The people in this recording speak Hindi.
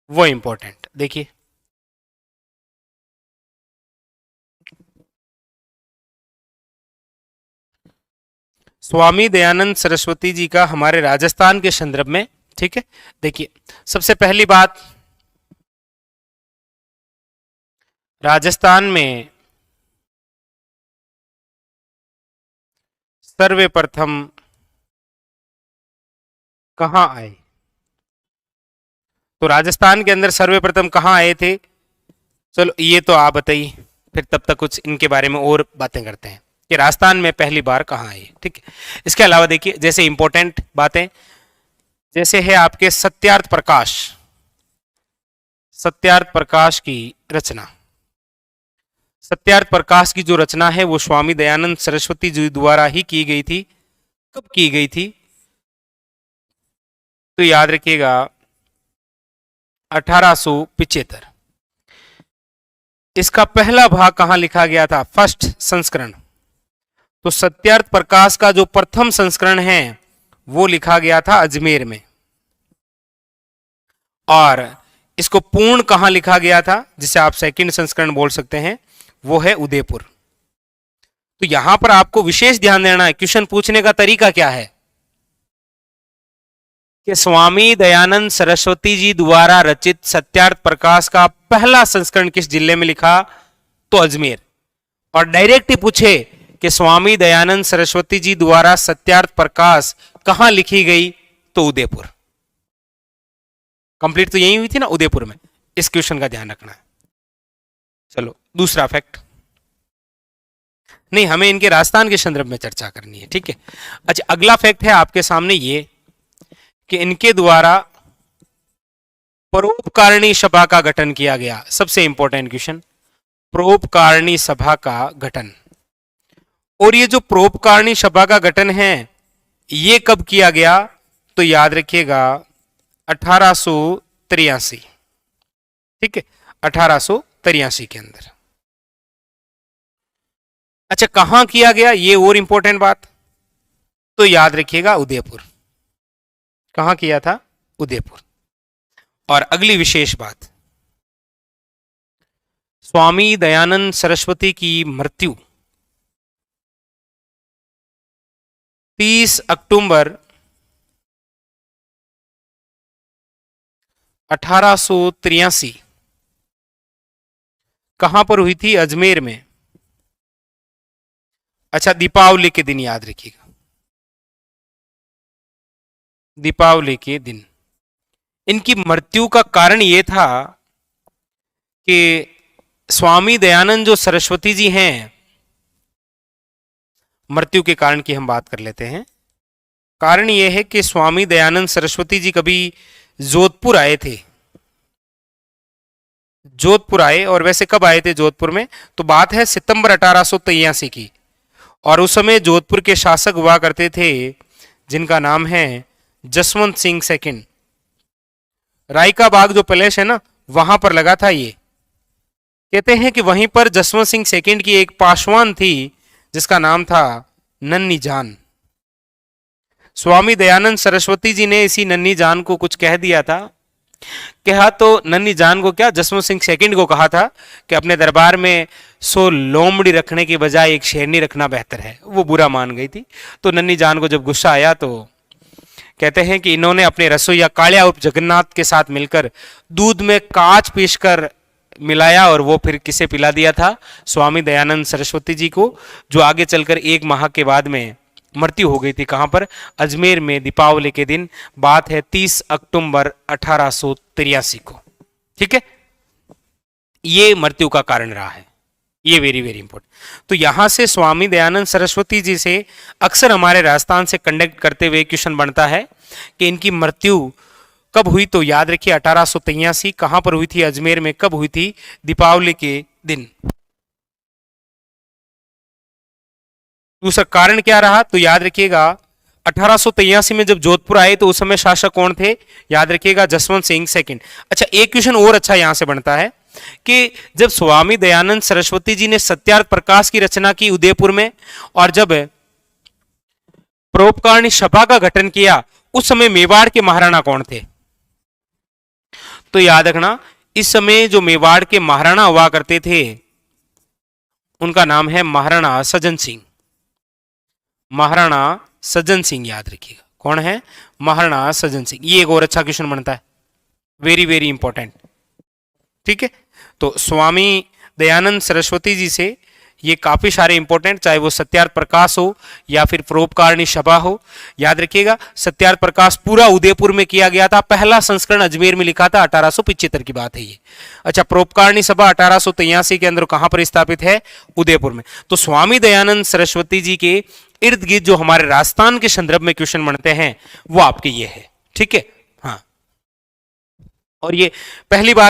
वो इंपॉर्टेंट देखिए। स्वामी दयानंद सरस्वती जी का हमारे राजस्थान के संदर्भ में, ठीक है। देखिए सबसे पहली बात, राजस्थान में सर्वप्रथम कहाँ आए? तो राजस्थान के अंदर सर्वप्रथम कहाँ आए थे? चलो ये तो आप बताइए, फिर तब तक कुछ इनके बारे में और बातें करते हैं कि राजस्थान में पहली बार कहाँ आए, ठीक है। इसके अलावा देखिए जैसे इंपॉर्टेंट बातें, जैसे है आपके सत्यार्थ प्रकाश, सत्यार्थ प्रकाश की रचना। सत्यार्थ प्रकाश की जो रचना है वो स्वामी दयानंद सरस्वती जी द्वारा ही की गई थी। कब की गई थी? तो याद रखिएगा 1875। इसका पहला भाग कहां लिखा गया था? फर्स्ट संस्करण। तो सत्यार्थ प्रकाश का जो प्रथम संस्करण है वो लिखा गया था अजमेर में, और इसको पूर्ण कहां लिखा गया था, जिसे आप सेकंड संस्करण बोल सकते हैं, वो है उदयपुर। तो यहां पर आपको विशेष ध्यान देना है, क्वेश्चन पूछने का तरीका क्या है कि स्वामी दयानंद सरस्वती जी द्वारा रचित सत्यार्थ प्रकाश का पहला संस्करण किस जिले में लिखा? तो अजमेर। और डायरेक्ट ही पूछे कि स्वामी दयानंद सरस्वती जी द्वारा सत्यार्थ प्रकाश कहां लिखी गई? तो उदयपुर। कंप्लीट तो यही हुई थी ना, उदयपुर में। इस क्वेश्चन का ध्यान रखना है। चलो दूसरा फैक्ट, नहीं हमें इनके राजस्थान के संदर्भ में चर्चा करनी है, ठीक है। अच्छा अगला फैक्ट है आपके सामने ये कि इनके द्वारा परोपकारिणी सभा का गठन किया गया। सबसे इंपॉर्टेंट क्वेश्चन, परोपकारिणी सभा का गठन। और ये जो परोपकारिणी सभा का गठन है ये कब किया गया? तो याद रखिएगा 1883, ठीक है, 1883 के अंदर। अच्छा कहां किया गया ये और इंपॉर्टेंट बात, तो याद रखिएगा उदयपुर। कहां किया था? उदयपुर। और अगली विशेष बात, स्वामी दयानंद सरस्वती की मृत्यु 30 अक्टूबर 1883 कहां पर हुई थी? अजमेर में। अच्छा दीपावली के दिन याद रखिएगा, दीपावली के दिन। इनकी मृत्यु का कारण यह था कि स्वामी दयानंद जो सरस्वती जी हैं, मृत्यु के कारण की हम बात कर लेते हैं। कारण यह है कि स्वामी दयानंद सरस्वती जी कभी जोधपुर आए थे। जोधपुर आए, और वैसे कब आए थे जोधपुर में? तो बात है सितंबर 1883 की। और उस समय जोधपुर के शासक हुआ करते थे जिनका नाम है जसवंत सिंह सेकंड। राय का बाग जो पैलेस है ना, वहां पर लगा था ये। कहते हैं कि वहीं पर जसवंत सिंह सेकंड की एक पासवान थी जिसका नाम था नन्नी जान। स्वामी दयानंद सरस्वती जी ने इसी नन्नी जान को कुछ कह दिया था। कहा तो नन्नी जान को क्या, जसवंत सिंह सेकंड को कहा था कि अपने दरबार में 100 लोमड़ी रखने की बजाय एक शेरनी रखना बेहतर है। वो बुरा मान गई थी। तो नन्नी जान को जब गुस्सा आया तो कहते हैं कि इन्होंने अपने रसोईया कालिया उर्फ जगन्नाथ के साथ मिलकर दूध में कांच पीसकर मिलाया और वो फिर किसे पिला दिया था? स्वामी दयानंद सरस्वती जी को, जो आगे चलकर 1 माह के बाद में मृत्यु हो गई थी। कहां पर? अजमेर में, दीपावली के दिन। बात है 30 अक्टूबर 1883 को, ठीक है। ये मृत्यु का कारण रहा है, ये वेरी वेरी इंपॉर्टेंट। तो यहां से स्वामी दयानंद सरस्वती जी से अक्सर हमारे राजस्थान से कंडक्ट करते हुए क्वेश्चन बनता है कि इनकी मृत्यु कब हुई? तो याद रखिए 1883। कहां पर हुई थी? अजमेर में। कब हुई थी? दीपावली के दिन। दूसरा कारण क्या रहा? तो याद रखिएगा 1883 में जब जोधपुर आए तो उस समय शासक कौन थे? याद रखिएगा जसवंत सिंह सेकंड। अच्छा एक क्वेश्चन और अच्छा यहां से बनता है कि जब स्वामी दयानंद सरस्वती जी ने सत्यार्थ प्रकाश की रचना की उदयपुर में, और जब परोपकारिणी सभा का गठन किया, उस समय मेवाड़ के महाराणा कौन थे? तो याद रखना इस समय जो मेवाड़ के महाराणा हुआ करते थे उनका नाम है महाराणा सज्जन सिंह। महाराणा सज्जन सिंह याद रखिएगा, कौन है? महाराणा सज्जन सिंह। ये एक और अच्छा क्वेश्चन बनता है, वेरी वेरी इंपॉर्टेंट। ठीक है, तो स्वामी दयानंद सरस्वती जी से ये काफी सारे इंपॉर्टेंट, चाहे वो सत्यार्थ प्रकाश हो या फिर परोपकारिणी सभा हो। याद रखिएगा सत्यार्थ प्रकाश पूरा उदयपुर में किया गया था, पहला संस्करण अजमेर में लिखा था, 1875 की बात है ये। अच्छा, परोपकारिणी सभा 1883 के अंदर कहां पर स्थापित है? उदयपुर में। तो स्वामी दयानंद सरस्वती जी के इर्द गिर्द जो हमारे राजस्थान के संदर्भ में क्वेश्चन बनते हैं वो आपके ये है। ठीक है, हाँ। और ये पहली बार